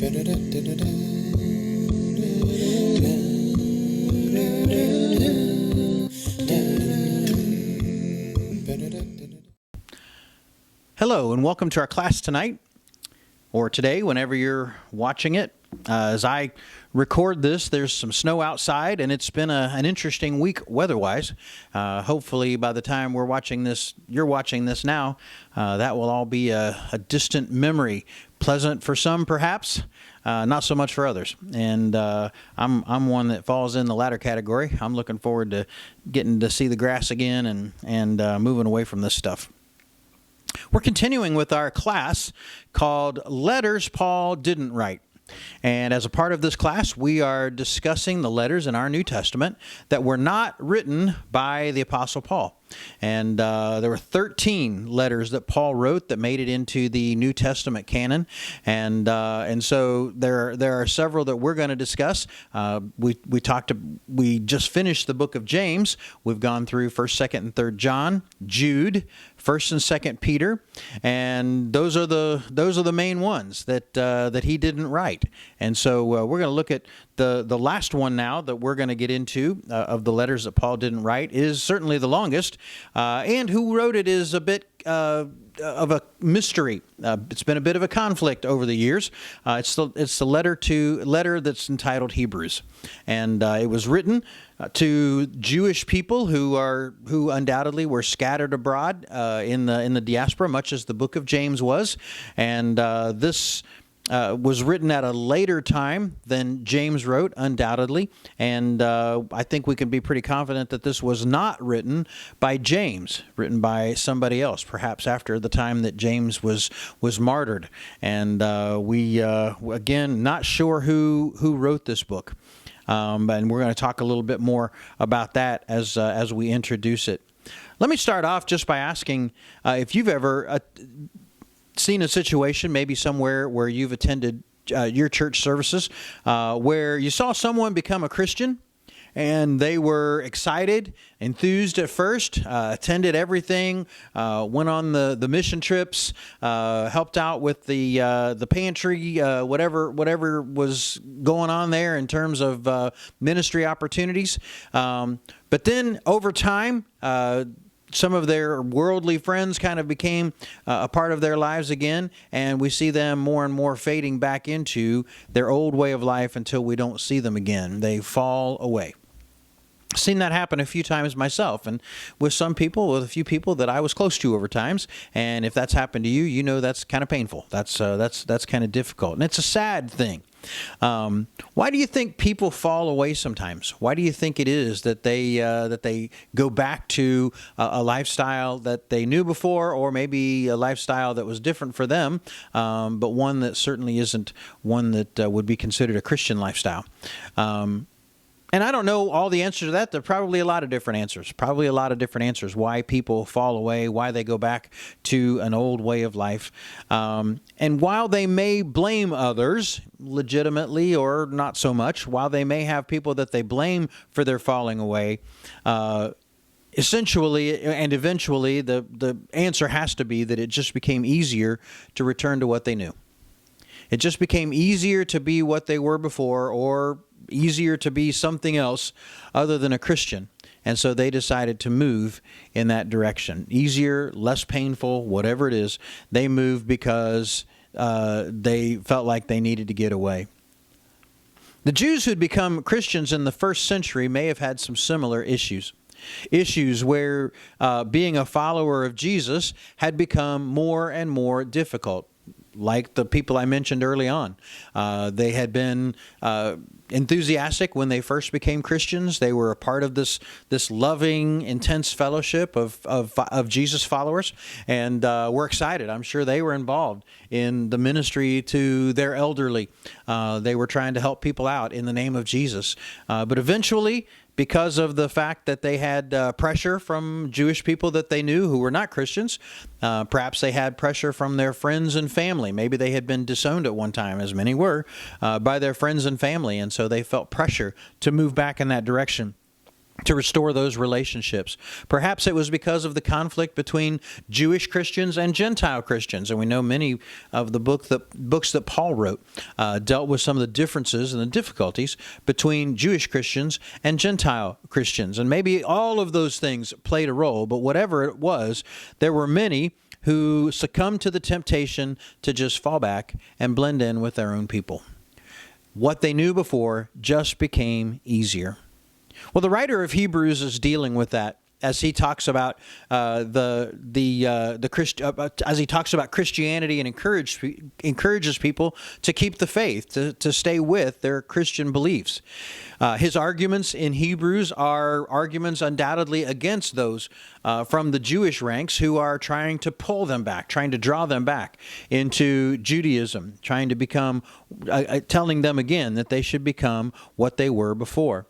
Hello, and welcome to our class tonight, or today, whenever you're watching it. As I record this, there's some snow outside, and it's been an interesting week weather-wise. Hopefully, by the time you're watching this now, that will all be a distant memory. Pleasant for some, perhaps, not so much for others. And I'm one that falls in the latter category. I'm looking forward to getting to see the grass again and moving away from this stuff. We're continuing with our class called Letters Paul Didn't Write. And as a part of this class, we are discussing the letters in our New Testament that were not written by the Apostle Paul. And there were 13 letters that Paul wrote that made it into the New Testament canon. And so there are several that we're going to discuss. We just finished the book of James. We've gone through 1st, 2nd, and 3rd John, Jude, 1st and 2nd Peter, and those are the main ones that he didn't write. And so we're going to look at the last one now that we're going to get into of the letters that Paul didn't write is certainly the longest, and who wrote it is a bit of a mystery. It's been a bit of a conflict over the years. It's the letter that's entitled Hebrews, and it was written to Jewish people who undoubtedly were scattered abroad in the diaspora, much as the book of James was, and this was written at a later time than James wrote, undoubtedly, and I think we can be pretty confident that this was not written by James, written by somebody else, perhaps after the time that James was martyred. And we again, not sure who wrote this book, and we're going to talk a little bit more about that as we introduce it. Let me start off just by asking if you've ever seen a situation, maybe somewhere where you've attended your church services, where you saw someone become a Christian, and they were excited, enthused at first, attended everything, went on the mission trips, helped out with the pantry, whatever was going on there in terms of ministry opportunities. But then over time, some of their worldly friends kind of became a part of their lives again, and we see them more and more fading back into their old way of life until we don't see them again. They fall away. I've seen that happen a few times myself, and with a few people that I was close to over times. And if that's happened to you, you know that's kind of painful. That's kind of difficult, and it's a sad thing. Why do you think people fall away sometimes? Why do you think it is that they go back to a lifestyle that they knew before, or maybe a lifestyle that was different for them, but one that certainly isn't one that would be considered a Christian lifestyle? And I don't know all the answers to that. There are probably a lot of different answers why people fall away, why they go back to an old way of life. And while they may blame others, legitimately or not so much, while they may have people that they blame for their falling away, essentially and eventually the answer has to be that it just became easier to return to what they knew. It just became easier to be what they were before, or easier to be something else other than a Christian. And so they decided to move in that direction. Easier, less painful, whatever it is, they moved because they felt like they needed to get away. The Jews who'd become Christians in the first century may have had some similar issues. Issues where being a follower of Jesus had become more and more difficult. Like the people I mentioned early on. They had been enthusiastic when they first became Christians. They were a part of this loving, intense fellowship of Jesus followers, and were excited. I'm sure they were involved in the ministry to their elderly. They were trying to help people out in the name of Jesus. But eventually, because of the fact that they had pressure from Jewish people that they knew who were not Christians. Perhaps they had pressure from their friends and family. Maybe they had been disowned at one time, as many were, by their friends and family, and so they felt pressure to move back in that direction. to restore those relationships. Perhaps it was because of the conflict between Jewish Christians and Gentile Christians. And we know many of the books that Paul wrote dealt with some of the differences and the difficulties between Jewish Christians and Gentile Christians. And maybe all of those things played a role, but whatever it was, there were many who succumbed to the temptation to just fall back and blend in with their own people. What they knew before just became easier. Well, the writer of Hebrews is dealing with that as he talks about as he talks about Christianity and encourages people to keep the faith, to stay with their Christian beliefs. His arguments in Hebrews are arguments undoubtedly against those from the Jewish ranks who are trying to pull them back, trying to draw them back into Judaism, trying to become, telling them again that they should become what they were before.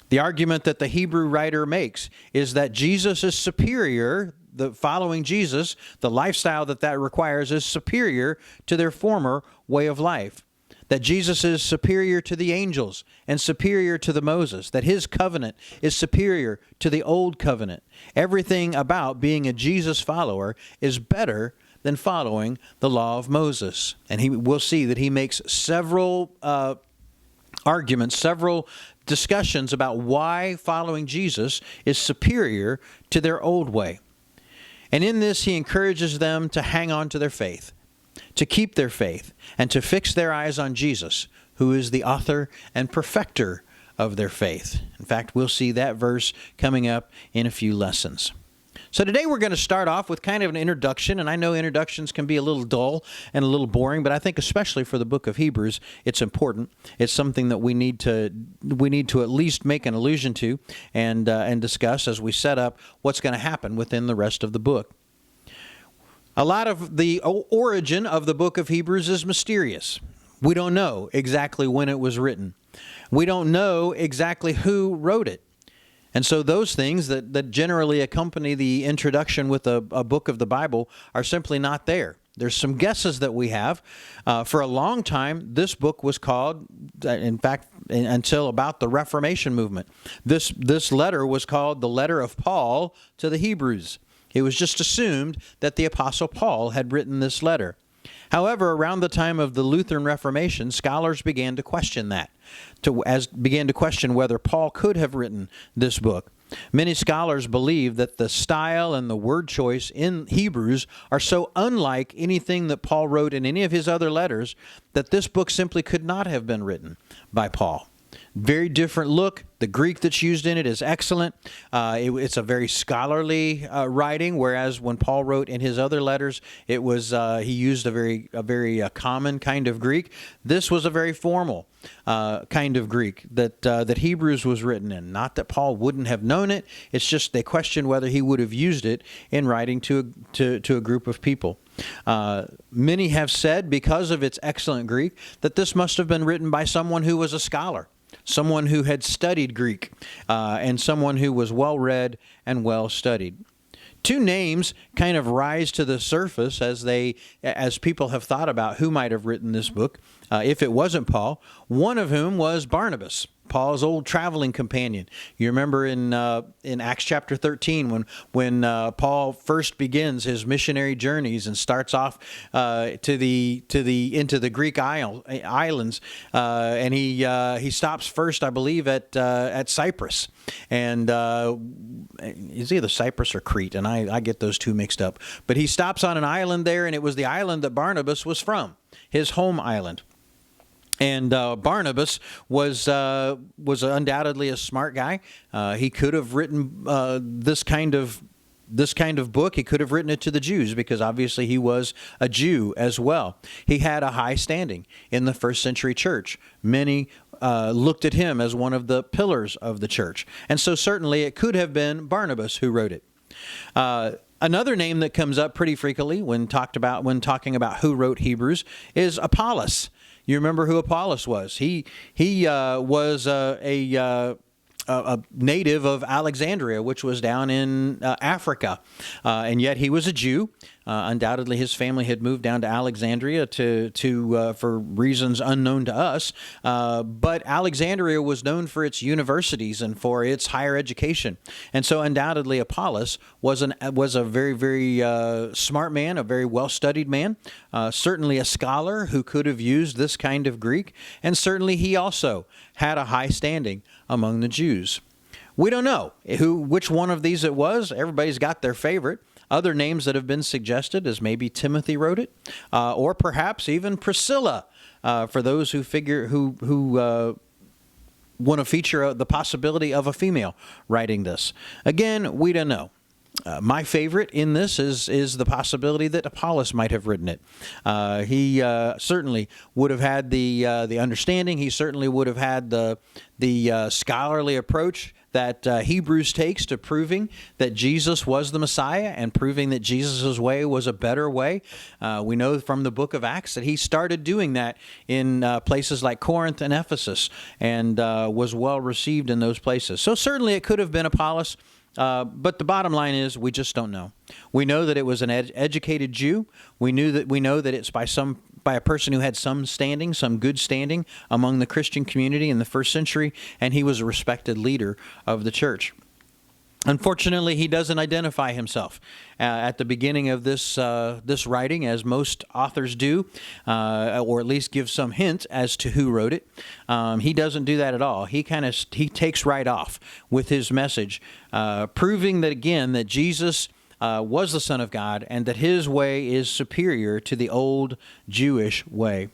The argument that the Hebrew writer makes is that Jesus is superior, following Jesus, the lifestyle that requires is superior to their former way of life. That Jesus is superior to the angels and superior to the Moses, that his covenant is superior to the old covenant. Everything about being a Jesus follower is better than following the law of Moses. And we'll see that he makes several arguments, several discussions about why following Jesus is superior to their old way. And in this, he encourages them to hang on to their faith, to keep their faith, and to fix their eyes on Jesus, who is the author and perfecter of their faith. In fact, we'll see that verse coming up in a few lessons. So today we're going to start off with kind of an introduction, and I know introductions can be a little dull and a little boring, but I think especially for the book of Hebrews, it's important. It's something that we need to at least make an allusion to and discuss as we set up what's going to happen within the rest of the book. A lot of the origin of the book of Hebrews is mysterious. We don't know exactly when it was written. We don't know exactly who wrote it. And so those things that generally accompany the introduction with a book of the Bible are simply not there. There's some guesses that we have. For a long time, this book was called, in fact, until about the Reformation movement, this letter was called the letter of Paul to the Hebrews. It was just assumed that the Apostle Paul had written this letter. However, around the time of the Lutheran Reformation, scholars began to question that, began to question whether Paul could have written this book. Many scholars believe that the style and the word choice in Hebrews are so unlike anything that Paul wrote in any of his other letters that this book simply could not have been written by Paul. Very different look. The Greek that's used in it is excellent. It's a very scholarly writing, whereas when Paul wrote in his other letters, it was he used a very common kind of Greek. This was a very formal kind of Greek that Hebrews was written in. Not that Paul wouldn't have known it. It's just they questioned whether he would have used it in writing to a group of people. Many have said, because of its excellent Greek, that this must have been written by someone who was a scholar, someone who had studied Greek, and someone who was well-read and well-studied. Two names kind of rise to the surface as people have thought about who might have written this book, if it wasn't Paul, one of whom was Barnabas, Paul's old traveling companion. You remember in Acts chapter 13 when Paul first begins his missionary journeys and starts off into the Greek islands, and he stops first, I believe, at Cyprus, and it's either Cyprus or Crete, and I get those two mixed up. But he stops on an island there, and it was the island that Barnabas was from, his home island. And Barnabas was undoubtedly a smart guy. He could have written this kind of book. He could have written it to the Jews because obviously he was a Jew as well. He had a high standing in the first century church. Many looked at him as one of the pillars of the church. And so certainly it could have been Barnabas who wrote it. Another name that comes up pretty frequently when talking about who wrote Hebrews is Apollos. You remember who Apollos was? He was a native of Alexandria, which was down in Africa, and yet he was a Jew. Undoubtedly, his family had moved down to Alexandria for reasons unknown to us. But Alexandria was known for its universities and for its higher education, and so undoubtedly Apollos was a very, very smart man, a very well-studied man, certainly a scholar who could have used this kind of Greek, and certainly he also had a high standing among the Jews. We don't know which one of these it was. Everybody's got their favorite. Other names that have been suggested is maybe Timothy wrote it, or perhaps even Priscilla, for those who want to feature the possibility of a female writing this. Again, we don't know. My favorite in this is the possibility that Apollos might have written it. He certainly would have had the understanding. He certainly would have had the scholarly approach that Hebrews takes to proving that Jesus was the Messiah and proving that Jesus' way was a better way. We know from the book of Acts that he started doing that in places like Corinth and Ephesus, and was well received in those places. So certainly it could have been Apollos. But the bottom line is we just don't know. We know that it was an educated Jew. We know that it's by a person who had some standing, some good standing among the Christian community in the first century, and he was a respected leader of the church. Unfortunately, he doesn't identify himself at the beginning of this writing, as most authors do, or at least give some hint as to who wrote it. He doesn't do that at all. He takes right off with his message, proving that again that Jesus was the Son of God and that his way is superior to the old Jewish way.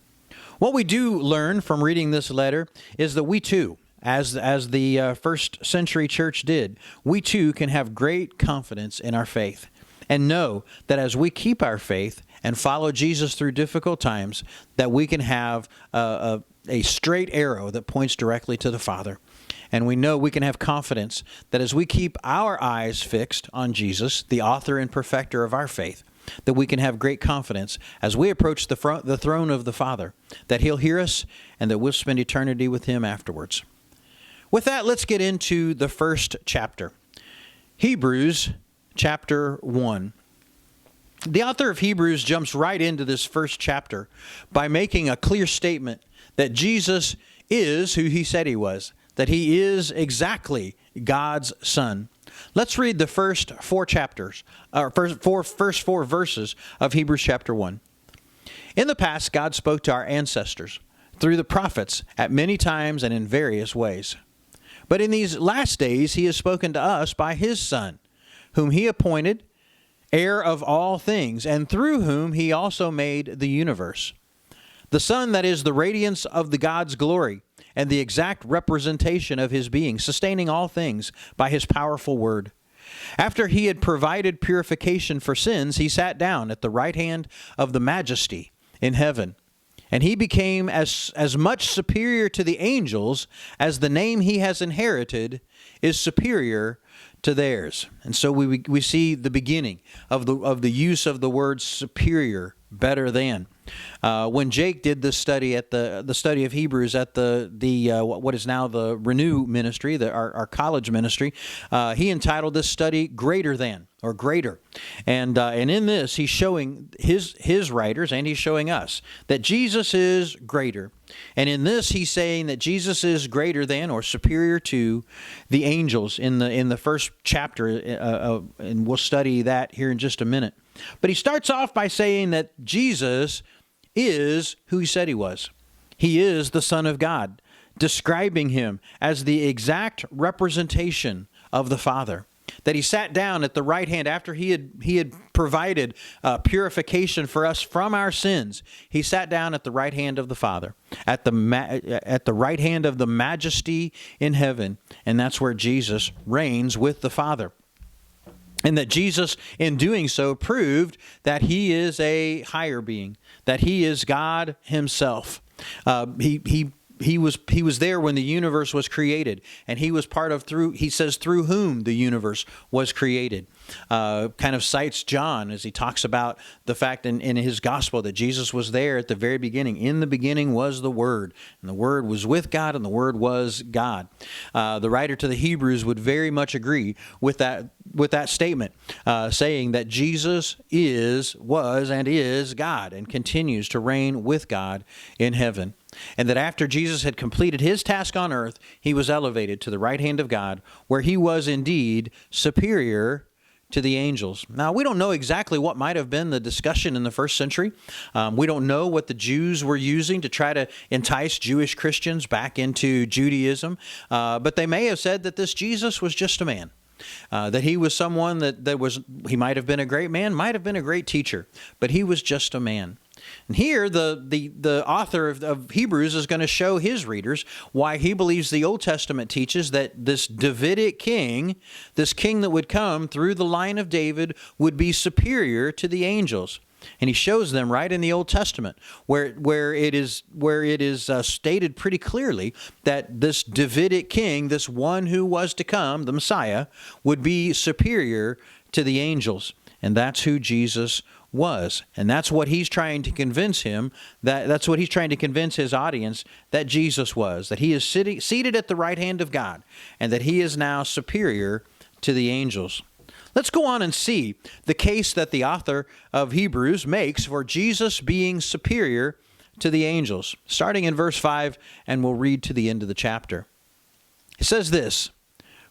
What we do learn from reading this letter is that we too, as the first century church did, we too can have great confidence in our faith and know that as we keep our faith and follow Jesus through difficult times, that we can have a straight arrow that points directly to the Father. And we know we can have confidence that as we keep our eyes fixed on Jesus, the author and perfecter of our faith, that we can have great confidence as we approach the throne of the Father, that he'll hear us and that we'll spend eternity with him afterwards. With that, let's get into the first chapter. Hebrews chapter 1. The author of Hebrews jumps right into this first chapter by making a clear statement that Jesus is who he said he was, that he is exactly God's Son. Let's read the first four verses of Hebrews chapter 1. In the past, God spoke to our ancestors through the prophets at many times and in various ways. But in these last days, he has spoken to us by his Son, whom he appointed heir of all things, and through whom he also made the universe. The Son that is the radiance of the God's glory and the exact representation of his being, sustaining all things by his powerful word. After he had provided purification for sins, he sat down at the right hand of the Majesty in heaven. And he became as much superior to the angels as the name he has inherited is superior to theirs. And so we see the beginning of the use of the word superior, better than. When Jake did this study at the study of Hebrews at what is now the Renew ministry, our college ministry, he entitled this study "Greater Than" or "Greater," and in this he's showing his writers and he's showing us that Jesus is greater, and in this he's saying that Jesus is greater than or superior to the angels in the first chapter, and we'll study that here in just a minute. But he starts off by saying that Jesus is who he said he was. He is the Son of God, describing him as the exact representation of the Father. That he sat down at the right hand after he had provided purification for us from our sins. He sat down at the right hand of the Father, at the right hand of the Majesty in heaven, and that's where Jesus reigns with the Father. And that Jesus, in doing so, proved that he is a higher being, that he is God himself. He was there when the universe was created, and he was through whom the universe was created. kind of cites John as he talks about the fact in his gospel that Jesus was there at the very beginning. In the beginning was the Word, and the Word was with God, and the Word was God. The writer to the Hebrews would very much agree with that statement, saying that Jesus was, and is God, and continues to reign with God in heaven. And that after Jesus had completed his task on earth, he was elevated to the right hand of God, where he was indeed superior to the angels. Now, we don't know exactly what might have been the discussion in the first century. We don't know what the Jews were using to try to entice Jewish Christians back into Judaism, but they may have said that this Jesus was just a man. That he was someone he might have been a great man, might have been a great teacher, but he was just a man. And here, the author of Hebrews is going to show his readers why he believes the Old Testament teaches that this Davidic king, this king that would come through the line of David, would be superior to the angels. And he shows them right in the Old Testament, where it is stated pretty clearly that this Davidic king, this one who was to come, the Messiah, would be superior to the angels. And that's who Jesus was. And that's what he's trying to convince that's what he's trying to convince his audience that Jesus was, that he is seated at the right hand of God, and that he is now superior to the angels. Let's go on and see the case that the author of Hebrews makes for Jesus being superior to the angels, starting in verse 5, and we'll read to the end of the chapter. It says this,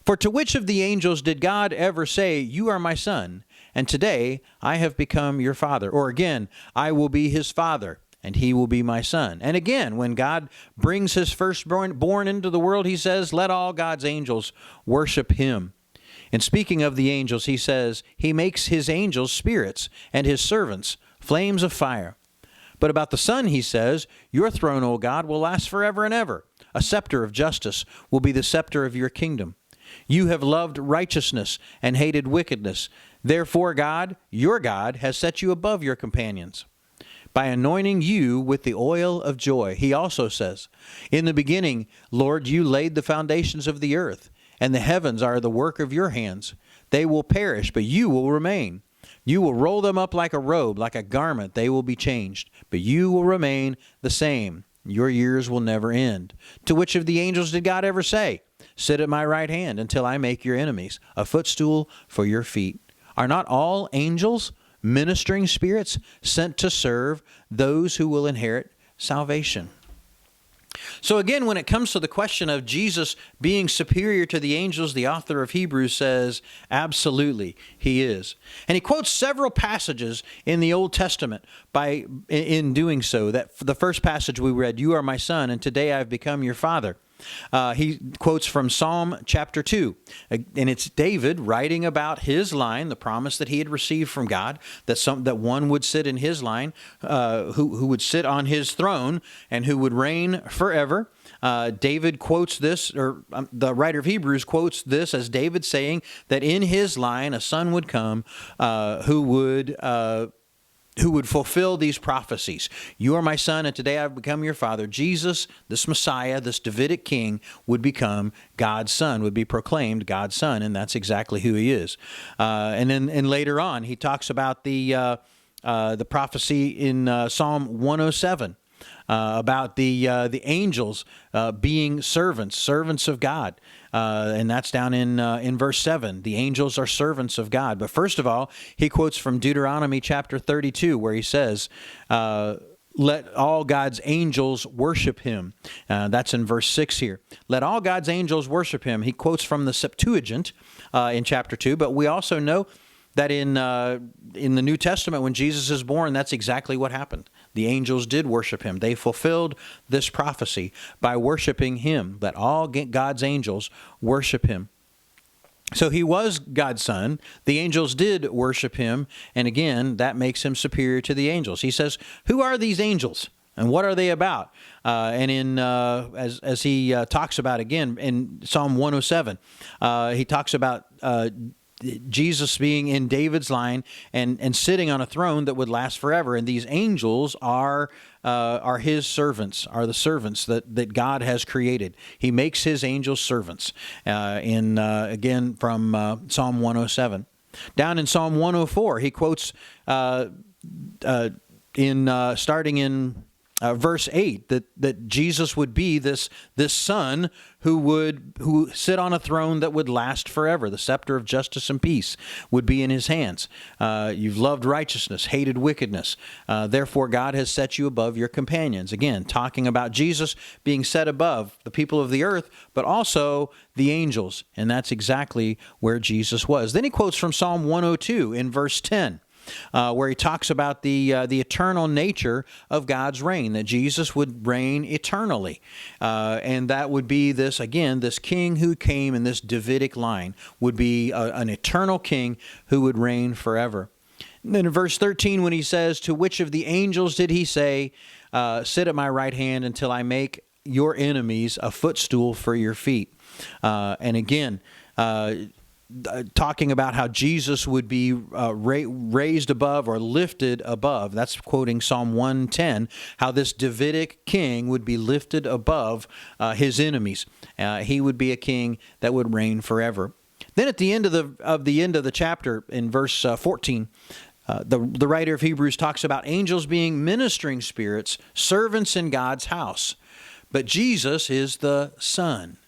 "For to which of the angels did God ever say, 'You are my son, and today I have become your father'? Or again, 'I will be his father, and he will be my son'? And again, when God brings his firstborn into the world, he says, 'Let all God's angels worship him.' And speaking of the angels, he says, 'He makes his angels spirits, and his servants flames of fire.' But about the Son, he says, 'Your throne, O God, will last forever and ever. A scepter of justice will be the scepter of your kingdom. You have loved righteousness and hated wickedness. Therefore God, your God, has set you above your companions by anointing you with the oil of joy.' He also says, 'In the beginning, Lord, you laid the foundations of the earth, and the heavens are the work of your hands. They will perish, but you will remain. You will roll them up like a robe, like a garment. They will be changed, but you will remain the same. Your years will never end.' To which of the angels did God ever say, 'Sit at my right hand until I make your enemies a footstool for your feet'? Are not all angels ministering spirits sent to serve those who will inherit salvation?" So again, when it comes to the question of Jesus being superior to the angels, the author of Hebrews says, absolutely, he is. And he quotes several passages in the Old Testament in doing so. That the first passage we read, "You are my son, and today I have become your father." He quotes from Psalm chapter 2, and it's David writing about his line, the promise that he had received from God, that one would sit in his line, who would sit on his throne and who would reign forever. David quotes this, or the writer of Hebrews quotes this as David saying that in his line a son would come who would fulfill these prophecies. "You are my son, and today I've become your father." Jesus, this Messiah, this Davidic king, would become God's son, would be proclaimed God's son, and that's exactly who he is. And later on, he talks about the prophecy in Psalm 107 about the angels being servants of God. And that's down in verse 7. The angels are servants of God. But first of all, he quotes from Deuteronomy chapter 32, where he says, "Let all God's angels worship him." That's in verse 6 here. "Let all God's angels worship him." He quotes from the Septuagint in chapter 2, but we also know that in the New Testament, when Jesus is born, that's exactly what happened. The angels did worship him. They fulfilled this prophecy by worshiping him, that all God's angels worship him. So he was God's son. The angels did worship him, and again, that makes him superior to the angels. He says, "Who are these angels, and what are they about?" And as he talks about again in Psalm 107, he talks about Jesus being in David's line and sitting on a throne that would last forever. And these angels are his servants, are the servants that God has created. He makes his angels servants, again from Psalm 107. Down in Psalm 104, he quotes starting in verse 8 that Jesus would be this son who sit on a throne that would last forever. The scepter of justice and peace would be in his hands. You've loved righteousness, hated wickedness. Therefore, God has set you above your companions. Again, talking about Jesus being set above the people of the earth, but also the angels. And that's exactly where Jesus was. Then he quotes from Psalm 102 in verse 10. Where he talks about the eternal nature of God's reign, that Jesus would reign eternally. And that would be this king who came in this Davidic line would be an eternal king who would reign forever. And then in verse 13, when he says, "To which of the angels did he say, sit at my right hand until I make your enemies a footstool for your feet?" And again, talking about how Jesus would be raised above or lifted above. That's quoting Psalm 110, how this Davidic king would be lifted above his enemies. He would be a king that would reign forever. Then at the end of the chapter, in verse 14, the writer of Hebrews talks about angels being ministering spirits, servants in God's house. But Jesus is the Son.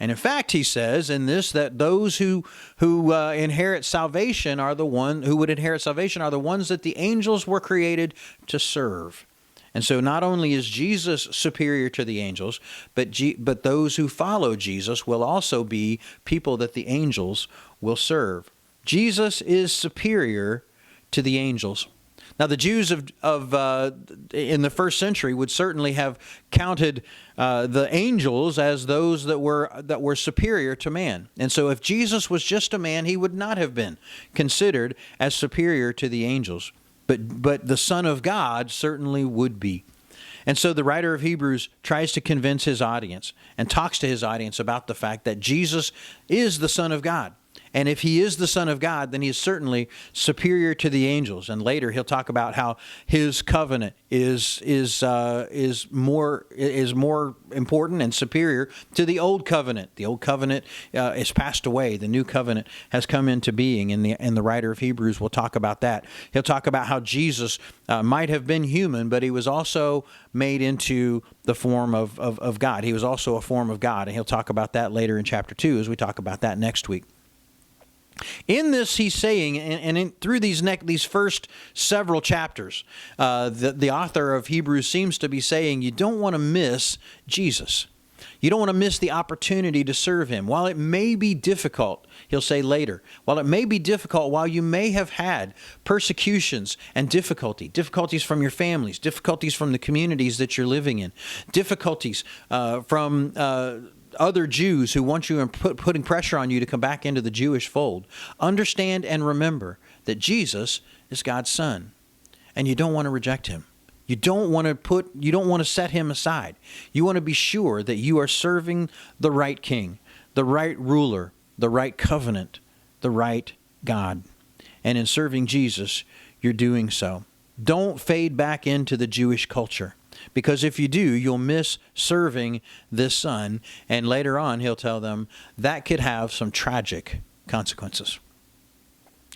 And in fact, he says in this that those who inherit salvation are the ones that the angels were created to serve. And so not only is Jesus superior to the angels, but those who follow Jesus will also be people that the angels will serve. Jesus is superior to the angels. Now, the Jews in the first century would certainly have counted the angels as those that were superior to man. And so if Jesus was just a man, he would not have been considered as superior to the angels. But the Son of God certainly would be. And so the writer of Hebrews tries to convince his audience and talks to his audience about the fact that Jesus is the Son of God. And if he is the Son of God, then he is certainly superior to the angels. And later he'll talk about how his covenant is more important and superior to the old covenant. The old covenant is passed away. The new covenant has come into being. And the writer of Hebrews will talk about that. He'll talk about how Jesus might have been human, but he was also made into the form of God. He was also a form of God. And he'll talk about that later in chapter 2 as we talk about that next week. In this, he's saying, through these first several chapters, the author of Hebrews seems to be saying you don't want to miss Jesus. You don't want to miss the opportunity to serve him. While it may be difficult, he'll say later, while it may be difficult, while you may have had persecutions and difficulties from your families, difficulties from the communities that you're living in, difficulties from other Jews who want you and putting pressure on you to come back into the Jewish fold, understand and remember that Jesus is God's Son, and you don't want to reject him. You don't want to set him aside. You want to be sure that you are serving the right king, the right ruler, the right covenant, the right God. And in serving Jesus, you're doing so. Don't fade back into the Jewish culture. Because if you do, you'll miss serving this Son. And later on, he'll tell them that could have some tragic consequences.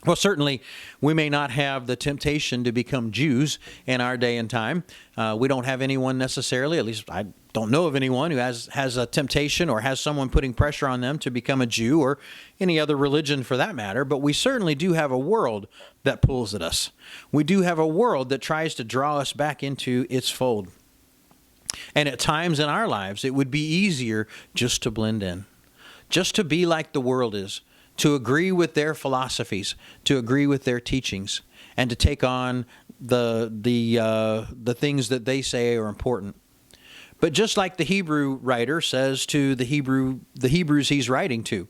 Well, certainly, we may not have the temptation to become Jews in our day and time. We don't have anyone necessarily, at least I don't know of anyone who has a temptation or has someone putting pressure on them to become a Jew or any other religion for that matter. But we certainly do have a world that pulls at us. We do have a world that tries to draw us back into its fold. And at times in our lives, it would be easier just to blend in, just to be like the world is, to agree with their philosophies, to agree with their teachings, and to take on the things that they say are important. But just like the Hebrew writer says to the Hebrews he's writing to,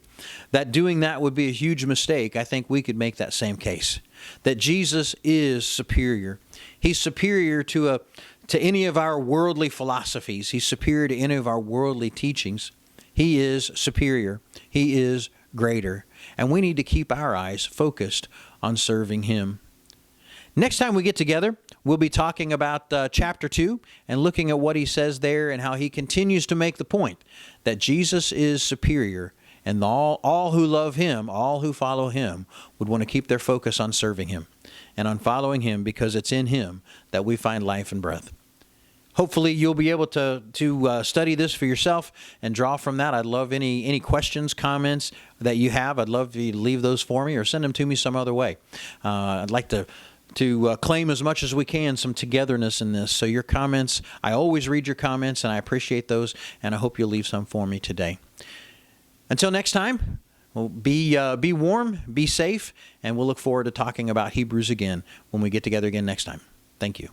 that doing that would be a huge mistake, I think we could make that same case. That Jesus is superior. He's superior to any of our worldly philosophies. He's superior to any of our worldly teachings. He is superior. He is greater. And we need to keep our eyes focused on serving him. Next time we get together, we'll be talking about chapter 2 and looking at what he says there and how he continues to make the point that Jesus is superior And all who love him, all who follow him, would want to keep their focus on serving him and on following him, because it's in him that we find life and breath. Hopefully you'll be able to study this for yourself and draw from that. I'd love any questions, comments that you have. I'd love for you to leave those for me or send them to me some other way. I'd like to claim as much as we can some togetherness in this. So your comments, I always read your comments, and I appreciate those, and I hope you'll leave some for me today. Until next time, well, be warm, be safe, and we'll look forward to talking about Hebrews again when we get together again next time. Thank you.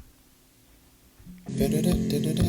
Da-da-da-da-da.